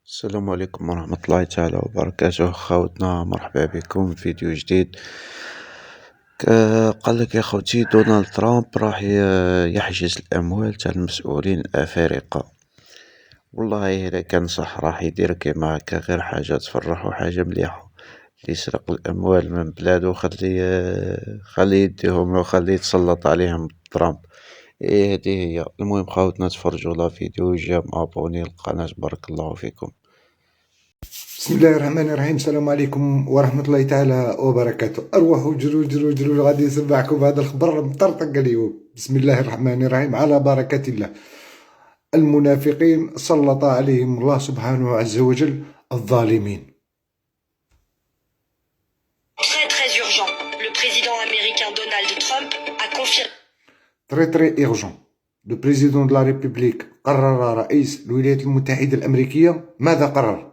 السلام عليكم ورحمة الله تعالى وبركاته. خاوتنا مرحبا بكم في فيديو جديد. قال لك يا خوتي دونالد ترامب راح يحجز الأموال تاع المسؤولين الأفارقة. والله إلا كان صح راح يدير كيما هكا، غير حاجة تفرح وحاجة مليحة. يسرق الأموال من بلادو خليه يديهم له، خليه يتسلط عليهم ترامب. إيه هذه هي. المهم خاوتنا تفرجوا لا فيديو جا ابوني القناة، بارك الله فيكم. بسم الله الرحمن الرحيم. السلام عليكم ورحمة الله تعالى وبركاته. أرواحوا جرو غادي نسمعكم هذا الخبر المطرطق اليوم. بسم الله الرحمن الرحيم، على بركة الله. المنافقين سلط عليهم الله سبحانه عز وجل الظالمين. Très urgent. Le président américain Donald Trump a confirmé. Très urgent. Le président de la République قرر، رئيس الولايات المتحدة الأمريكية ماذا قرر؟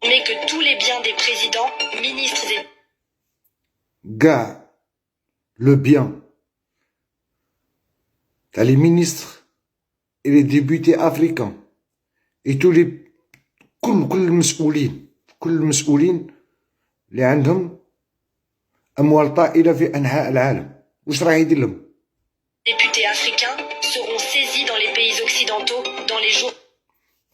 Mais que tous les biens des présidents, ministres et le bien les ministres et les députés africains et tous les كل المسؤولين اللي عندهم أموال طائلة في أنحاء العالم، واش راح يدير لهم؟ députés africains seront saisis dans les pays occidentaux dans les jours.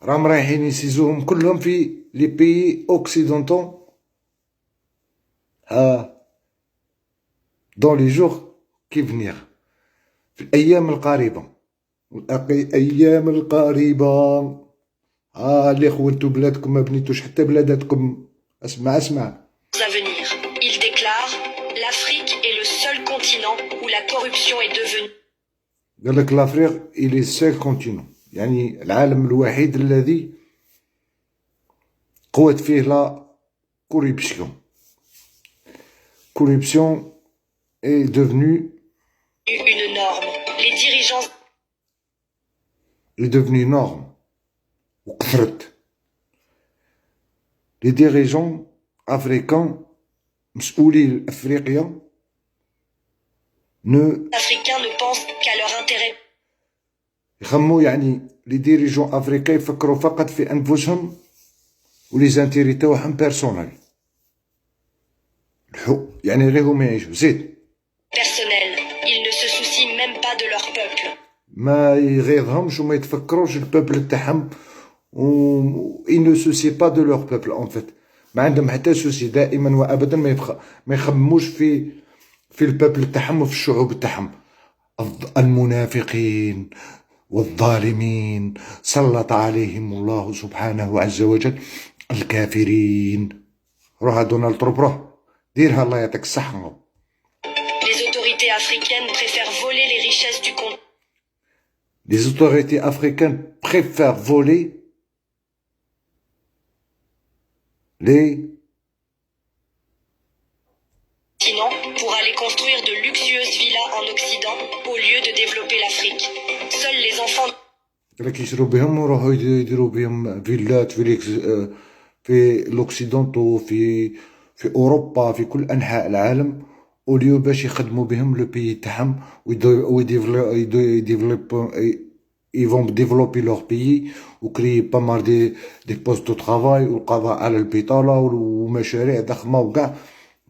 راهم رايحين يسيزوهم كلهم في لي بيي اوكسيدونتو دون لي جور كي فنيغ، في الأيام القريبة. الأيام القريبة. اللي خونتو بلادكم ما بنيتوش حتى بلاداتكم. اسمع À venir, il déclare: l'Afrique est le seul continent où la corruption est devenue. قال لك لافريق إلي سيل كونتينون، يعني العالم الوحيد الذي قوت فيه لا كوريبسيون. كوريبسيون est devenue Une norme. Les dirigeants est devenue norme وكثرت. les dirigeants africains مسؤولي أفريقيا africains ne pensent qu'à leur intérêt. يخمو، يعني لي ديريجون افريقيا يفكروا فقط في انفسهم ولي زانتيري تاعهم بيرسونيل، يعني غير هما يعيشوا زيد. Personnel. Ils ne se soucient même pas de leur peuple. ما يغيظهمش وما يتفكروش البوبل تاعهم، و ils ne se soucient pas de leur peuple en fait. ما عندهم حتى سوسي، دائما وابدا ما يخمموش في البوبل تاعهم وفي الشعوب تاعهم. المنافقين والظالمين سلط عليهم الله سبحانه عز وجل الكافرين. روح دونالد ترامب، روح ديرها الله يعطيك الصحة. Les autorités africaines préfèrent voler les richesses du continent. Les autorités africaines préfèrent voler les pour aller construire de luxueuses villas en Occident au lieu de développer l'Afrique. Seuls les enfants لكن يشرو بهم ويروحوا يديروا بهم فيلات في لوكسيدونتو، في اوروبا، في كل انحاء العالم، اوليو باش يخدموا بهم لو بيي تاعهم ils vont développer leur pays وكري با مار دي بوست دو طرافاي والقضاء على البطاله ومشاريع ضخمه وكاع.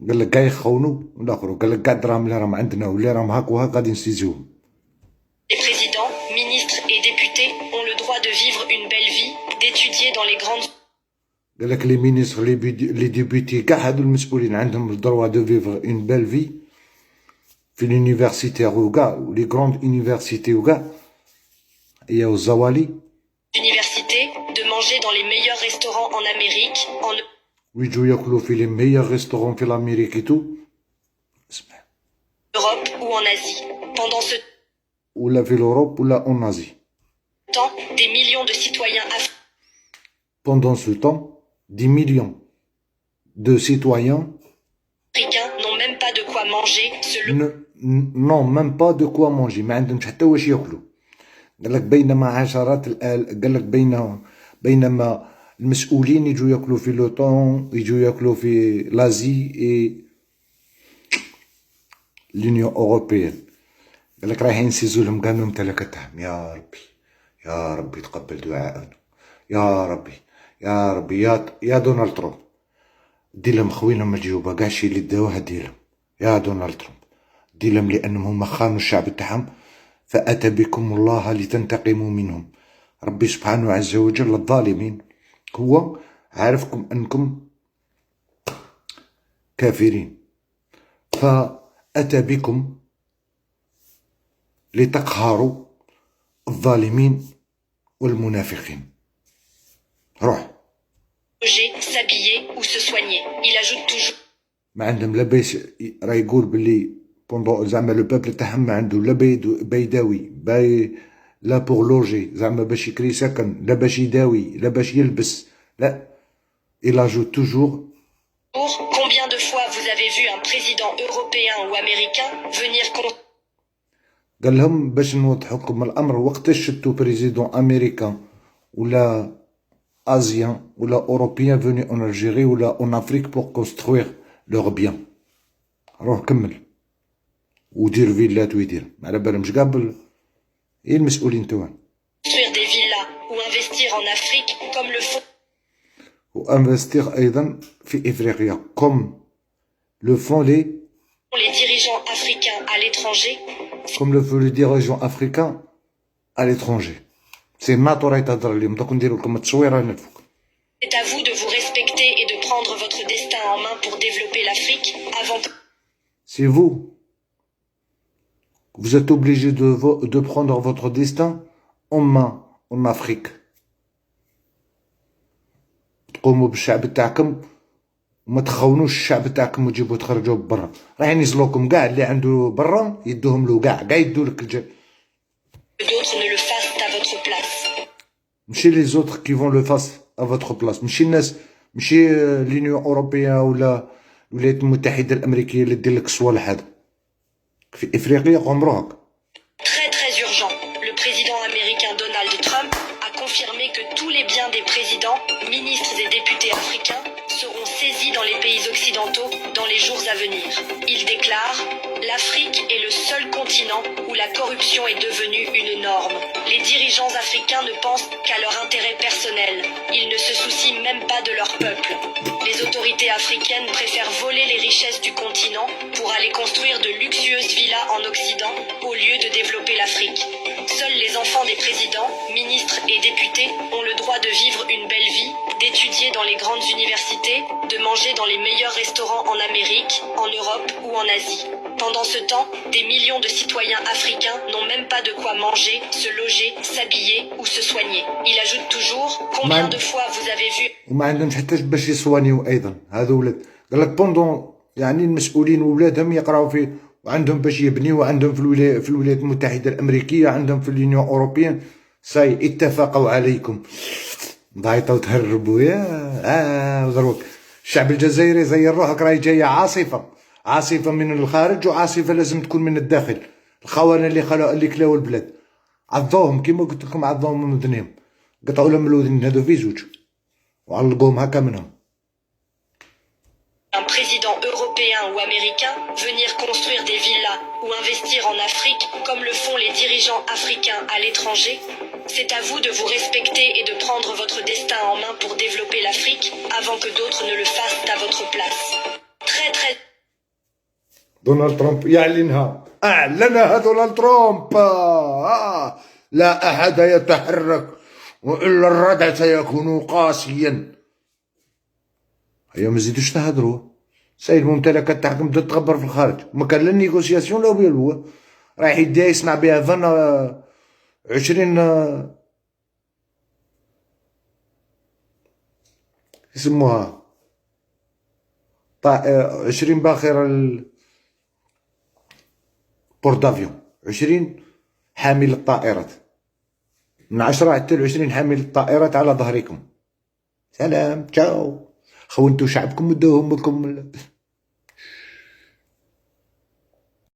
قال لك كاع يخونوا الاخر، قال لك كاع الدراهم اللي راهم عندنا واللي راهم هاك وهاك غادي نسيزوهم. Les présidents, ministres et députés ont le droit de vivre une belle vie, d'étudier dans les grandes. قال لك لي مينيستر لي ديبوتي كاع هادو المسؤولين عندهم الدروا دو فيفر اون بيل في في لونيفرسيتير وكاع ولي غروند يونيفرسيتي وكاع هي والزوالي. Université, de manger dans les meilleurs restaurants en Amérique, en ويجوا ياكلوا في لي ميور ريستورون في الامريكي تو. اسمع. Europe ou en Asie. Pendant ce ولا في l'Europe ولا en Asie. temps, des millions de citoyens Pendant ce temps, des millions de citoyens africains n'ont même pas de quoi manger, n'ont même pas de quoi manger. ما عندهمش حتى واش ياكلوا. قال لك بينما عشرات قال لك بينما المسؤولين يجوا ياكلوا في لوطون، يجوا ياكلوا في لازي اي لونيون اوروبيان. قال لك رايحين نسيزو لهم كاع ممتلكاتهم. يا ربي يا ربي تقبل دعاءنا، يا ربي يا ربي، يا دونالد ترامب دير لهم خوينهم الجيوبه، كاع الشي اللي داوه ديرهم يا دونالد ترامب، دير لهم، لانهم هما خانوا الشعب تاعهم، فاتى بكم الله لتنتقموا منهم. ربي سبحانه عز وجل الظالمين هو عارفكم انكم كافرين، فاتى بكم لتقهروا الظالمين والمنافقين. روح. S'habiller ou se soigner. Il ajoute toujours. ما عندهم لا باش، راه يقول باللي بوندو زعما لو بوبل تاعهم ما عنده لا بيداوي لا بور لوجي، زعما باش يكري سكن، لا باش يداوي، لا باش يلبس، لا. il ajoute toujours. Combien de fois vous avez vu un président européen ou américain venir قال لهم باش نوضحوا لكم الامر، وقتاش شفتوا بريزيدون امريكان ولا ازيان ولا اوروبيان فوني اون الجيري ولا اون افريك بور كونستروير لوغ بيان. روح كمل ودير فيلات ويدير، ما على بالهمش كاع ايه المسؤولين توعنا. construire des villas ou investir en Afrique comme le font وانفستيغ ايضا في افريقيا كوم لو فون لي dirigeants africains à l'étranger. كوم لو فون لي ديريجون افريكان à l'étranger. سي ناتوري تهضر اليوم، دوك نديرو لكم التصويره هنا الفوق. C'est à vous de vous respecter et de prendre votre destin en main pour développer l'Afrique avant que C'est vous. Vous êtes obligé de prendre votre destin en main en Afrique. تقوموا بالشعب تاعكم وما تخونوش الشعب تاعكم وتجيبوا تخرجوا برا، راه ينزلوكم كاع اللي عنده برا يدوهم له، كاع يدوا لك الجل. d'autres ne le fassent à votre place. ماشي لي زوتر كي فون لو فاس ا فوتر بلاص، ماشي الناس، ماشي لينيون اوروبيان ولا الولايات المتحده الامريكيه اللي دير لك الصوالح هذا. في افريقيا عمرك. Très très urgent. Le président américain Donald Trump a confirmé que tous les biens des présidents, ministres et députés africains seront saisis dans les pays occidentaux dans les jours à venir. Il déclare: l'Afrique est le seul continent où la corruption est devenue une norme. Les dirigeants africains ne pensent qu'à leur intérêt personnel. Ils ne se soucient même pas de leur peuple. Les autorités africaines préfèrent voler les richesses du continent pour aller construire de luxueuses villas en Occident au lieu de développer l'Afrique. Seuls les enfants des présidents, ministres et députés ont le droit de vivre une belle vie, d'étudier dans les grandes universités, de manger dans les meilleurs restaurants en Amérique, en Europe ou en Asie. Pendant ce temps, des millions de citoyens africains n'ont même pas de quoi manger, se loger, s'habiller ou se soigner. Il ajoute toujours: combien de fois vous avez vu وما عندهمش حتى باش يصوانيو ايضا هذو ولاد. قال لك بوندون يعني المسؤولين وولادهم يقراو فيه، وعندهم باش يبنيو، وعندهم في الولايات المتحده الامريكيه، عندهم في اليونيون اوروبيان، ساي اتفقوا عليكم ضايطه وتهربوا يا دروك. الشعب الجزائري زي روحك، راهي جايه عاصفه من الخارج وعاصفه لازم تكون من الداخل. الخونه اللي كلاو البلاد عضوهم كيما قلت لكم، عضوهم من ودنهم، قطعوا لهم الودن هذو في زوج وعلقوهم هكا منهم. un président européen ou américain venir construire des villas ou investir en Afrique comme le font les dirigeants africains à l'étranger? C'est à vous de vous respecter et de prendre votre destin en main pour développer l'Afrique avant que d'autres ne le fassent à votre place. Très très دونالد ترامب يعلنها، أعلنها دونالد ترامب. لا أحد يتحرك وإلا الردع سيكون قاسيا. هيا ما زيدوش تهدروا، ساي الممتلكات تاعكم بدات تغبر في الخارج، ما كان لا نيغوسياسيون لا والو، رايح يديها يصنع بها 20 يسموها 20 باخرة بوردافيون، 20 حامل الطائرات، من 10 حتى 20 حامل الطائرات على ظهركم. سلام، تشاو، خونتوا شعبكم ودوهم لكم